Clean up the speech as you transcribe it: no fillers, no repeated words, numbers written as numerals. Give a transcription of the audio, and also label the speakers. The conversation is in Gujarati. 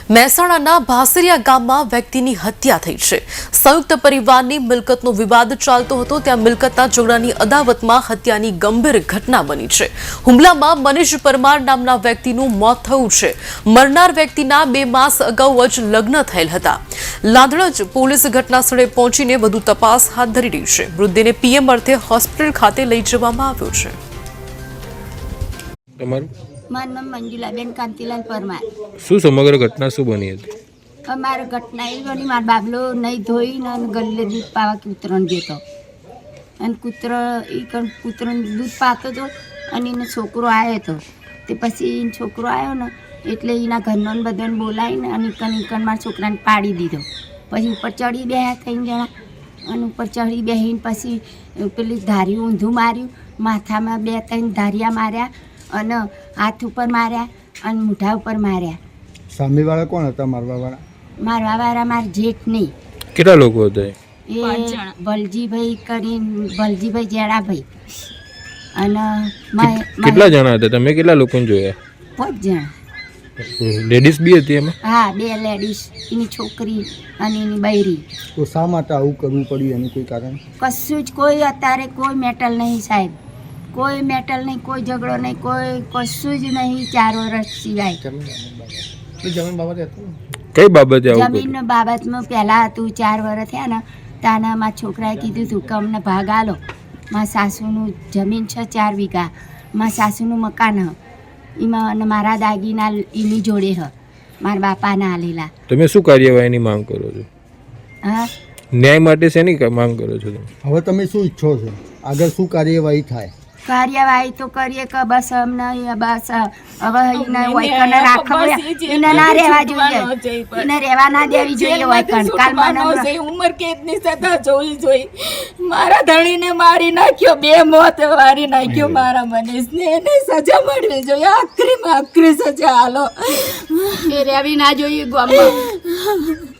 Speaker 1: મહેસાણાના ભાસરિયા ગામમાં વ્યક્તિની હત્યા થઈ છે। સંયુક્ત પરિવારની મિલકતનો વિવાદ ચાલતો હતો, ત્યાં મિલકતના ઝઘડાની અદાવતમાં હત્યાની ગંભીર ઘટના બની છે। હુમલામાં મનીષ પરમાર નામના વ્યક્તિનું મોત થયું છે। મરનાર વ્યક્તિના 2 માસ અગાઉ જ લગ્ન થયેલ હતા। લાંધણજ પોલીસ ઘટના સ્થળે પહોંચીને વધુ તપાસ હાથ ધરી રહી છે। મૃતદેહને પીએમ અર્થે હોસ્પિટલ ખાતે લઈ જવામાં આવ્યો છે।
Speaker 2: મારું નામ મંજુલાબેન કાંતિલાલ પરમાર।
Speaker 3: શું સમગ્ર ઘટના શું બની હતી?
Speaker 2: અમારી ઘટના એ બની, મારો બાબલો નહીં ધોઈને અને ગલ્લે દૂધ પાવા કૂતરાને જતો, અને કૂતરાને દૂધ પાતો હતો અને એનો છોકરો આવ્યો હતો। તે પછી એનો છોકરો આવ્યો ને એટલે એના ઘરનો બધાને બોલાવીને અને ઈકણ મારા છોકરાને પાડી દીધો। પછી ઉપર ચડી બેહ્યા 3 જણા, અને ઉપર ચડી બેસીને પછી પેલી ધારી ઊંધું માર્યું, માથામાં 2-3 ધારિયા માર્યા અને હાથ ઉપર માર્યા અને મૂઢા ઉપર માર્યા।
Speaker 4: સામેવાળા કોણ હતા મારવાવાળા?
Speaker 2: મારવાવાળા મારા જેઠ નહીં।
Speaker 3: કેટલા લોકો હતા?
Speaker 2: એ ભલજીભાઈ કરીને ભલજીભાઈ જેડાભાઈ અને
Speaker 3: કેટલા જણા હતા? તમે કેટલા લોકોને જોયા?
Speaker 2: 5 જણા।
Speaker 3: લેડીઝ બી હતી એમાં?
Speaker 2: હા, 2 લેડીઝ, એની છોકરી અને એની બૈરી।
Speaker 4: તો શા માટે આવું કરવું પડ્યું, એનું કોઈ કારણ?
Speaker 2: કશું જ કોઈ અત્યારે કોઈ મેટલ નહીં સાહેબ, કોઈ મેટલ નહીં, કોઈ ઝઘડો નહીં, કોઈ કશું જ નહીં 4 વર્ષ સિવાય।
Speaker 4: જમીન બાબતે હતું?
Speaker 3: કઈ બાબતે આવું?
Speaker 2: જમીન બાબતમાં પહેલાં હતું, 4 વર્ષ થયા ને તાના મારા છોકરાએ કીધું હતું કે અમને ભાગ આલો। મારા સાસુનું જમીન છે 4 વીઘા, મારા સાસુનું મકાન હ એમાં, અને મારા દાગીના એની જોડે હ મારા બાપાના આલેલા।
Speaker 3: તમે શું કાર્યવાહીની માંગ કરો છો?
Speaker 2: હા,
Speaker 3: ન્યાય માટે શેની માંગ કરો છો તમે?
Speaker 4: હવે તમે શું ઈચ્છો છો? આગળ શું કાર્યવાહી થાય?
Speaker 2: કાર્યવાહી તો કરીએ કે બસ અમને બસ હવે એને વૈકણ રાખવું, એને ના રહેવા જોઈએ, એને રહેવા ના દેવી જોઈએ વૈકણ। કાલ મને
Speaker 5: ઉંમર કેટલી સતા જોઈ જોઈ મારા ધણીને મારી નાખ્યો, 2 મોત મારી નાખ્યો મારા મનીષને, એને સજા મળવી જોઈએ, આખરી સજા હાલો,
Speaker 2: એ રહેવી ના જોઈએ ગામમાં।